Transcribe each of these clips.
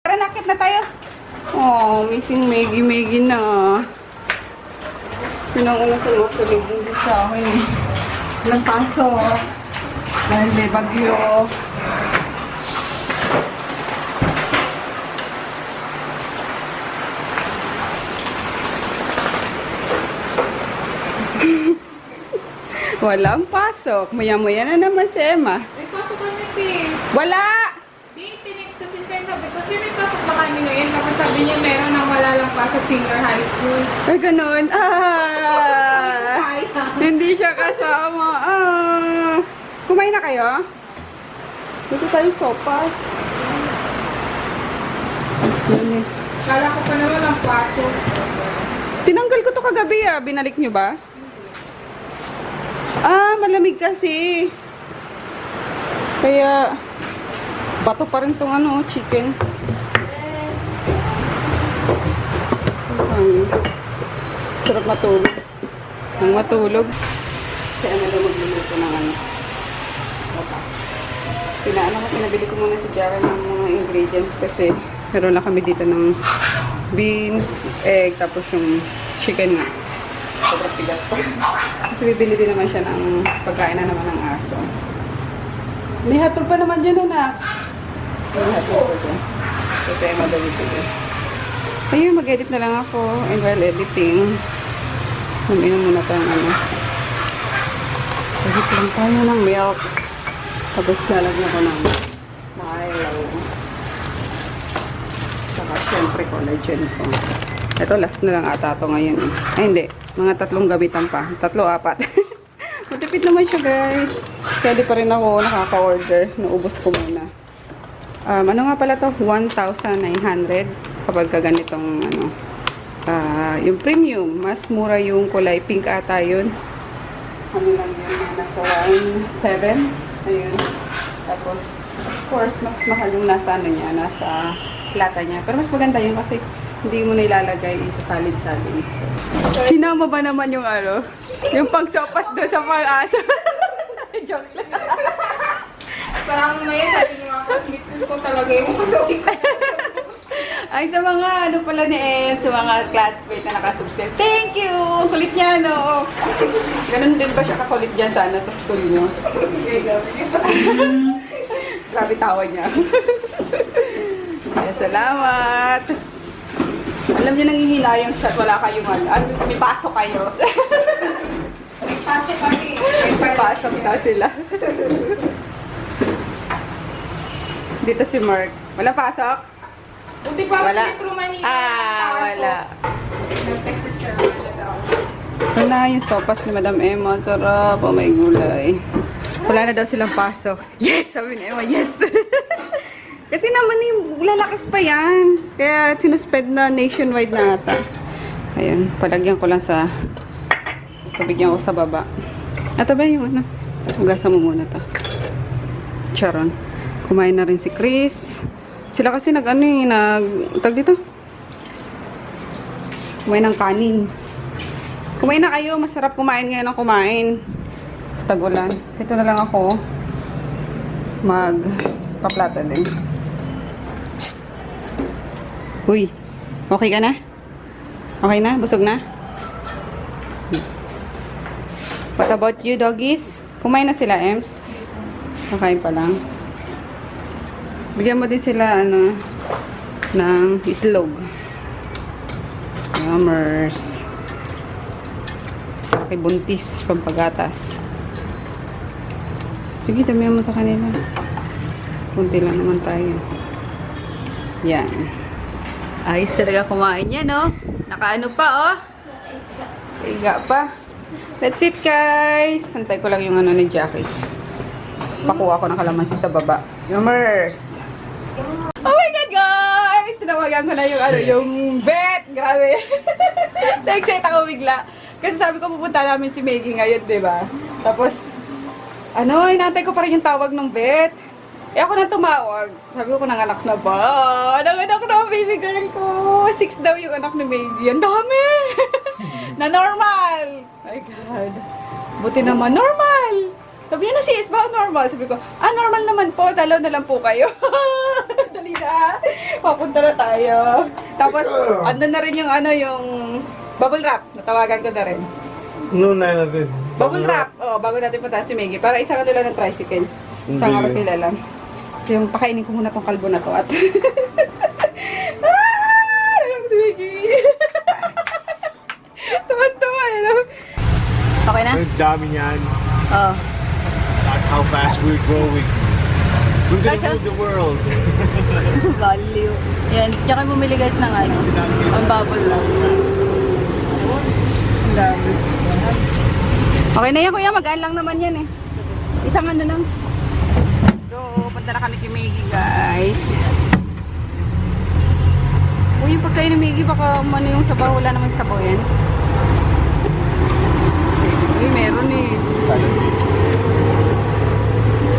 Tara, nakit na tayo. Oh, missing Maggie na. Sinang sa masalubong din sa akin. Walang pasok. Dahil may bagyo. Walang pasok. Maya-maya na naman si Emma. May pasok kami, Tim. Wala! Di, tinext ko si Sen. Sabi ko, Sir, may pasok ba kami ngayon? Tapos sabi niya, meron ng wala lang pasok senior high school. Ay, ganun. Ah! Sayang. Hindi siya kasama. Ah! Kumain na kayo? Dito tayong sopas. Kala ko pa naman ang pasok. Tinanggal ko to kagabi ah. Binalik nyo ba? Ah, malamig kasi. Kaya, bato pa rin tong ano, chicken. Sarap matulog. Nang matulog. Kaya na lang magluluto ng ano. Sopas. Pinabili ko muna si Jara ng mga ingredients kasi meron lang kami dito ng beans, egg, tapos yung chicken nga. Sobrang tigas pa. Kasi bibili din naman siya ng pagkain na naman ng aso. May hatog pa naman dyan, anak. May hatog pa dyan. Kasi madali ko dyan. Ayun, mag-edit na lang ako. And while editing, uminom muna tayo ng ano. Edit lang tayo ng milk. Tapos lalagyan ko ng Milo. Saka syempre collagen ko. Ito, last na lang ata ito ngayon. Ay, hindi. Mga 3 gamitan pa. 3, 4. Matipid naman siya, guys. Kaya di pa rin ako nakaka-order. Naubos ko muna. Ano nga pala to? 1,900 kapag ganitong ano. Yung premium. Mas mura yung kulay pink ata yun. Ano lang yun? Nasa 1,700. Ayun. Tapos, of course, mas mahal yung nasa ano niya. Nasa lata niya. Pero mas maganda yun kasi hindi mo na ilalagay sa salid-salid. So, sinama ba naman yung ano? Yung pagsopas doon sa pang-aso? Joke lang. Parang may sabi ng mga classmates ko talaga yung kasukin ko. Ay, sa mga ano pala ni Em, sa mga classmates na nakasubscribe. Thank you! Kulit niya, no? Ganun din ba siya kakulit dyan sana sa school niyo? Grabe tawa niya. Ay, salamat! Alam niyo, nangihinayang siya at wala kayong ano. May pasok kayo. May pasok kami. May pasok na sila. Dito si Mark. Wala pasok? Buti pa Wala. Metro Manila. Wala. Nag-text si Sir Wala daw. Wala yung sopas ni Madam Emma. Sarap. Oh, may gulay. Wala na daw silang pasok. Yes! Sabi ni Emma, yes! Kasi naman lalakas pa yan. Kaya sinuspend na nationwide na ata. Ayun, palagyan ko lang sa pabigyan ko sa baba. Ito ba yung ano? Hugasan mo muna to. Charon. Kumain na rin si Chris. Sila kasi tag dito. Kumain ng kanin. Kumain na kayo. Masarap kumain ngayon ng kumain. Sa tagulan. Dito na lang ako. Magpaplata din. Uy, okay ka na? Okay na? Busog na? What about you, doggies? Kumain na sila, Ems? Kakain pa lang. Bigyan mo din sila, ano, ng itlog. Yummers. Okay, buntis, pampagatas. Sige, damihan mo sa kanila. Kunti lang naman tayo. Yan. Ayos talaga kumain niya, no? Nakaano pa, oh. Higa pa. That's it, guys. Santay ko lang yung ano ni Jackie. Pakuha ko ng kalamansi sa baba. Yummers! Oh my God, guys! Tinawagan ko na yung ano, yung vet. Grabe. Na-excite ako bigla. Kasi sabi ko pupunta namin si Maggie ngayon, diba? Tapos, ano, inantay ko pa rin yung tawag ng vet. Eh ako na tumawag. Sabi ko, nanganak na ba? Nanganak na ang baby girl ko. 6 daw yung anak ni Maggie. Ang dami! Na normal! My God. Buti naman, normal! Sabi niya na sis, ba normal? Sabi ko, normal naman po. Dalaw na lang po kayo. Dali Ready na. Papunta na tayo. Tapos, andun na rin yung yung bubble wrap. Natawagan ko na rin. No, natin. Bubble wrap. Oh, bago natin punta si Maggie. Para isang lang ng tricycle. Isang Hindi. artila lang. So, yung pakainin ko muna tong kalbo na to. At alam si Maggie. Tuman-tuman. Okay na? Ang dami niyan. Oh. That's how fast we're growing. We're gonna Kasha? rule the world. Value. Yan. Tsaka bumili guys ng ang bubble wrap. Ang dami. Okay na yan kuya, magaan lang naman yan eh. Isang lang. So, punta na kami kay Maggie guys. Uy, yung pagkain ni Maggie, baka yung sabaw, wala naman sabaw yan. Uy, meron eh.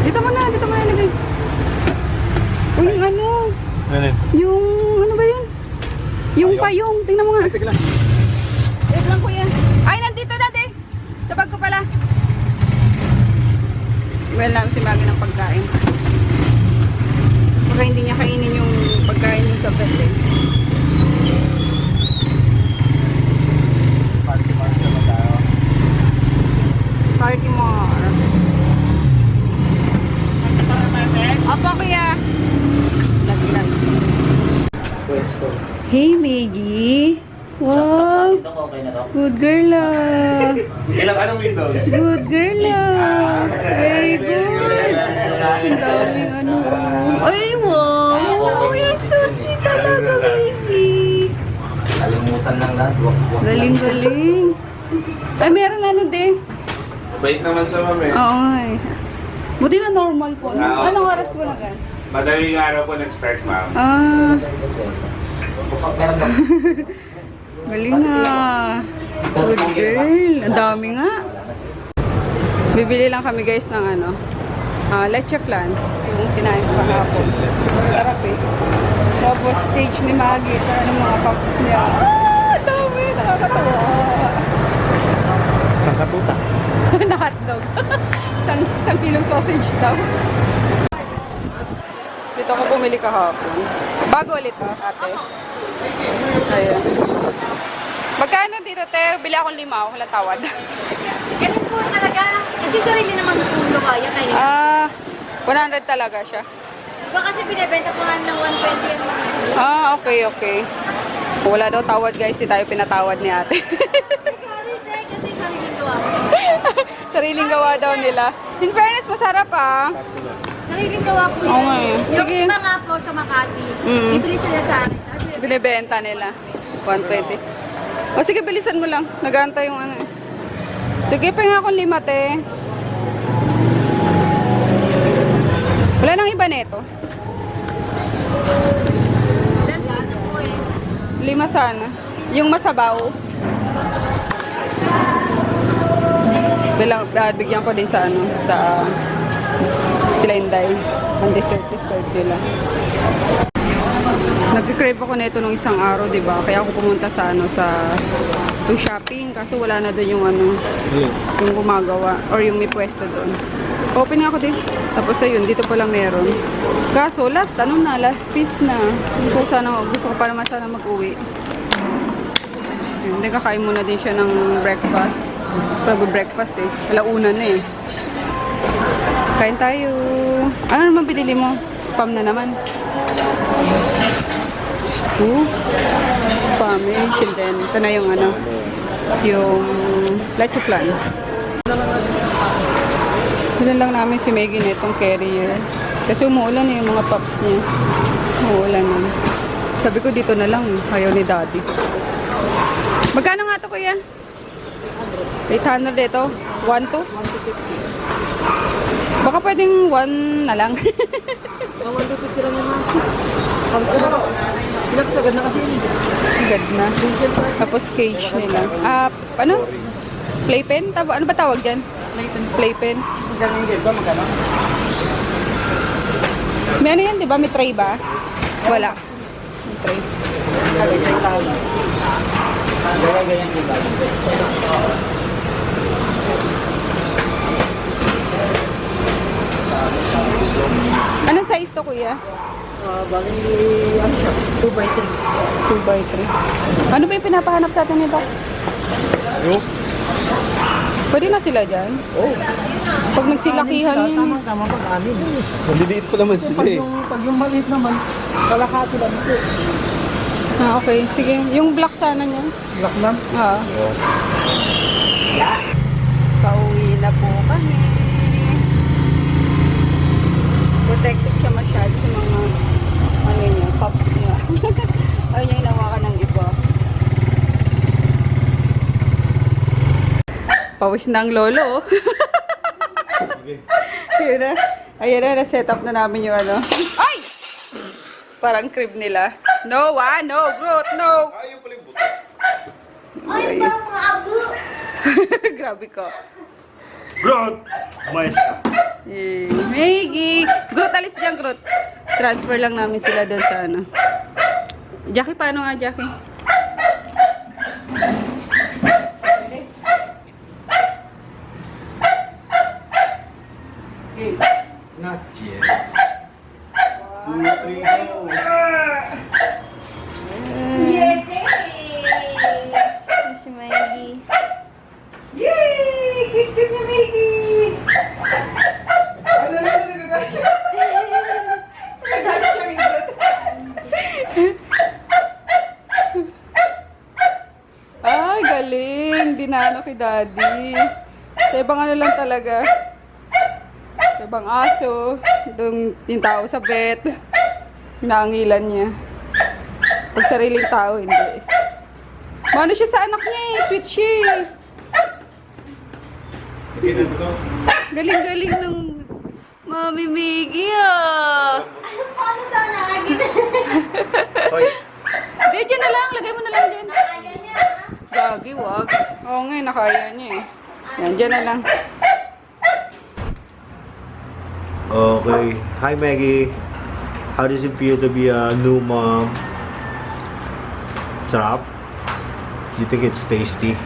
Dito mo na ilagay. Uy, yung yung ba yun? Yung payong, tingnan mo nga. Ay, teka lang. Wait lang kuya. Ay, nandito dati. Sa bag ko pala. Well, namin si Maggie ng pagkain. Baka hindi niya kainin yung pagkain yung sa bed eh. Party Mars naman tayo. Party more. Opo kuya. Lag. Hey Maggie. Wow. Good girl ah. Anong Windows? Good girl ah. Very good. Ang daming Ay, wow. Oh, you're so sweet talaga, baby. Kalimutan lang lahat. Galing. Ay, meron din. Bait naman siya, ma'am eh. Oo ay. Buti na normal po. Anong oras po na gan? Madaling araw po nag-start, ma'am. Meron ba? Galing nga. Good girl. Ang dami nga. Bibili lang kami guys ng leche flan. Yung kinain ko kahapon. Sarap eh. Tapos stage ni Maggie. Ito mga pops niya. Dami. Nakakatawa. Isang katuta. Na hotdog. isang kilong sausage daw. Dito ako bumili kahapon. Bago ulit ate. Ayan. Magkano dito, te? Bili akong 5. Walang tawad. Ganun po talaga. Kasi sarili naman po kaya kayo. 100 talaga siya. Iba kasi binibenta po nga ng 120 yan. Okay. Wala daw tawad guys. Di tayo pinatawad ni ate. Sorry, te. Kasi sariling gawa. Sariling gawa daw nila. In fairness, masarap Sariling gawa po yan. Oo nga eh. Sige. Yung iba nga po sa Makati, Mm. bibili sila sa akin. Binibenta nila. 120. O sige, bilisan mo lang. Nag-aantay yung eh. Sige, pa nga akong 5, te. Wala nang iba neto. Ano po eh. 5 sana. Yung masabaw. Bigyan ko din sa sa sila Inday. Ang dessert nila. Nagki-crave ako nito nung isang araw, 'di ba? Kaya ako pumunta sa to shopping kaso wala na doon yung yung gumagawa or yung may pwesto doon. Open ako din. Tapos ayun, dito pala meron. Kaso last piece na. Gusto ko pa naman sana mag-uwi. Hindi, kakain muna din siya ng breakfast. Breakfast eh. Alauna na eh. Kain tayo. Ano naman binili mo? Spam na naman. Spam and then ito na yung yung leche flan. Bilan lang namin si Maggie na itong carrier. Kasi umuulan yung mga pups niya. Umuulan na. Sabi ko dito na lang. Ayaw ni daddy. Magkano nga ito kuya? 800 ito. 1, 2? Baka pwedeng 1 na lang. 150 lang naman. Sagad na kasi yun. Agad na. Tapos cage nila. Ano? Playpen? Ano ba tawag dyan? Playpen. Ganun din ba? Magkano? May ano yan, di ba? May tray ba? Wala. May tray. Ganyan din ba? Anong size to kuya? Bali, ano siya? 2x3. 2x3. Ano ba yung pinapahanap sa atin nito? Yung? Pwede na sila dyan? Oh. Pag nagsilakihan yun. Tama pag-anin. Maliliit pa naman sila eh. Pag yung maliit naman, kalahati lang ito. Ah, okay. Sige. Yung black sana niya. Black lang. Ah. Pauwi na po kami. Protected siya masyado sa mga ano niya, pups niya. Ayaw niya hinawakan ng iba. Pawis na ang lolo. Yun na. Ayan na, na-set up na namin yung ano. Ay! Parang crib nila. No, no, Groot, no! Ayaw pala yung buto. Ay, parang mga abo. Grabe ko. Groot! Umayos ka. Maggie! Groot, alis dyan, Groot. Transfer lang namin sila doon sa ano. Jackie, paano nga, Jackie? Not yet. 2, 3, go. Yay! Si Maggie. Yay! Cute na, Maggie! Ano na, nagagalit siya. Nagagalit siya rin, Groot. Ay, galing. Di na ano kay Daddy. Sa ibang ano lang talaga. Sa ibang aso. Yung tao sa vet. Inaangilan niya. Pag sariling tao, hindi. Mano siya sa anak niya eh. Sweet siya eh. Kinan ko to. Galing-galing ng Mami Miggy ah. Paano daw nakagin? Hoy. Hindi, dyan na lang. Lagay mo na lang dyan. Nakagin niya. Gagi, wag. Oo nga, nakaya niya eh. Yan, dyan na lang. Okay. Hi Maggie. How does it feel to be a new mom? Sarap? Do you think it's tasty?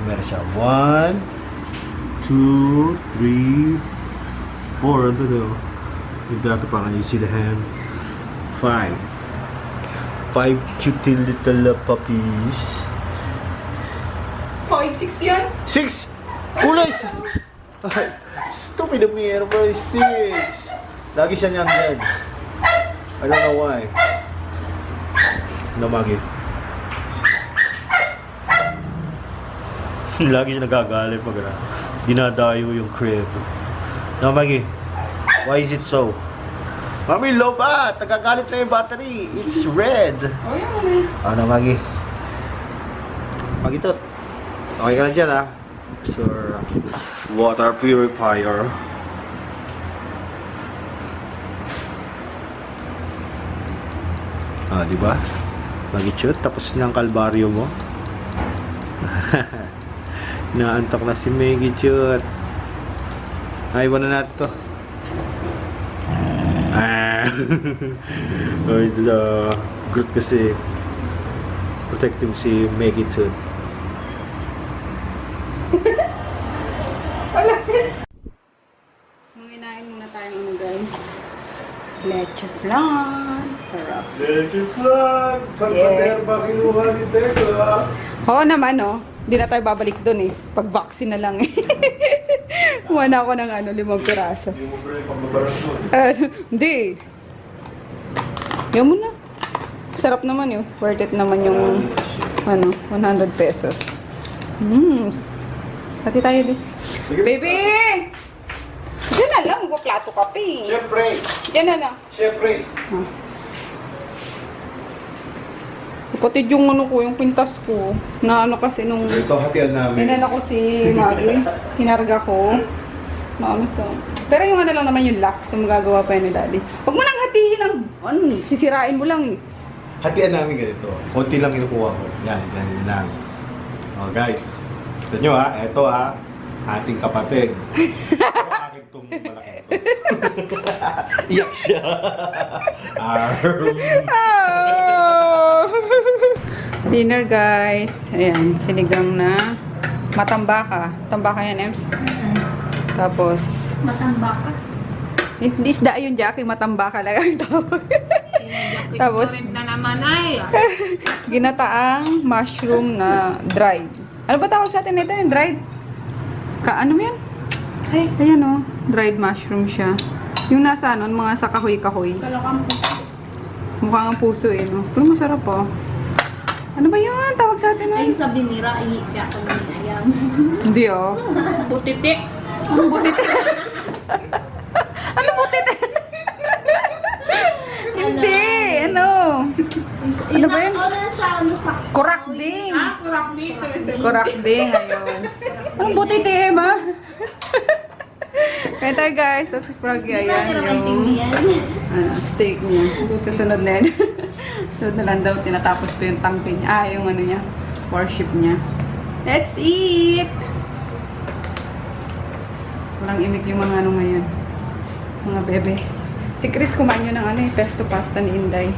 Meron siya. 1, 2, 3, 4. Ano daw? Yung dati parang you see the hand. 5. 5 cute little puppies. 5, 6 yan? 6! Kulay! Ay, stupid of me. Ano ba yung 6? Lagi siya niyan dead. I don't know why. Namagi. Lagi siya nagagalit pag dinadayo yung crib. Namagi. Why is it so? Mami, low ba? Tagagalit na yung battery. It's red. Oh, yan. Namagi. Magitot. Okay ka na dyan, ha? Sure. Water purifier. Di ba? Magichut, tapos na ang kalbaryo mo. Naantok na si Maggie Chut. Ay, iwan na natin to. Ay, good kasi protective si Maggie Chut. Manginain muna tayo ano guys. Leche flan. Sarap. Leche flan! Saan Yeah. ba kinuha ni Tekla? Oo naman oh. Hindi na tayo babalik doon eh. Pag vaccine na lang eh. Wala ako ng 5 piraso. Hindi mo pala yung pambabaras doon. Hindi. Yan mo na. Sarap naman yun. Worth it naman yung 100 pesos. Pati tayo din. Baby! Diyan na lang. Magpaplato ka pa eh. Siyempre! Diyan na lang. Siyempre! Kapatid yung ano ko, yung pintas ko. Na ano kasi nung... Ito hatian namin. Pinala ko si Maggie. Kinarga ko. So. Pero yung ano lang naman yung lock. So magagawa pa yun ni Daddy. Huwag mo nang hatiin ng... sisirain mo lang eh. Hatian namin ganito. Konti lang kinukuha ko. Yan lang. Oh guys. Kita nyo ha. Ito ha. Ating kapatid. Pero akin itong malaki ito. Iyak siya. Oh! Dinner guys. Ayan, sinigang na matambaka. Tambaka yan, Ems. Tapos, Matamba ka. hindi isda yun, Jackie. Matambaka lang ang tawag. Tapos, Rin na naman ay. ginataang mushroom na dried. Ano ba tawag sa atin ito? Yung dried? Ano yan? Ay, Ayan o, dried mushroom siya. Yung nasa ano, mga sa kahoy-kahoy. kalakang puso. Mukhang ang puso eh, no? Pero masarap po. Ano ba yun? Tawag sa atin Ay, nun? sabi nila, iiyak kami ng ayam. Hindi oh. Butiti. Ano butit? Ano butit? Hindi, ano? Ano ba yun? Sa Kurakding. Kurak dito. Kurakding, ayun. Anong butit eh, ba? Kaya tayo guys, tapos si Froggy, ayan yung steak niya. Kasunod na yan. Sunod na lang daw, tinatapos ko yung tangke niya. Yung ano niya, worship niya. Let's eat! Walang imik yung mga ano ngayon. Mga bebes. Si Chris kumain yun ng ano eh, pesto pasta ni Inday.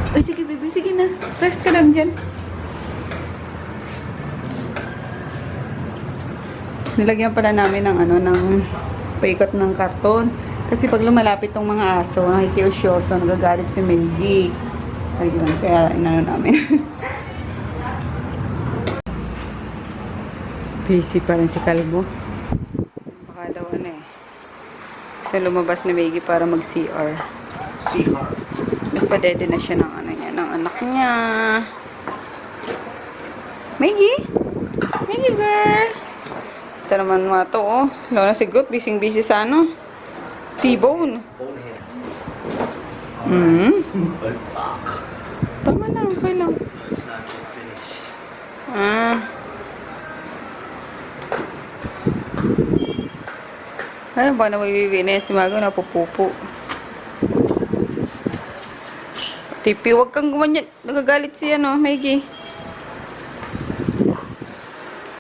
Ay, sige bebe, sige na. Rest ka lang dyan. Nilagyan pala namin ng ano, ng paikot ng karton. Kasi pag lumalapit tong mga aso, nakikiusyoso, nagagalit si Maggie. Ayun, kaya inano namin. Busy pa rin si Kalbo. Baka daw ano eh. Kasi lumabas ni Maggie para mag-CR. CR. Nagpadede na siya ng ano niya, ng anak niya. Maggie? Maggie girl! Ito naman mga to, oh. Lalo na si Groot, busy sa ano. T-bone. Tama lang, okay lang. It's not yet finished. Ano ba na mabibibi na yan si Mago, napupupo. Tipi, huwag kang gumanyan. Nagagalit siya, no, Maggie.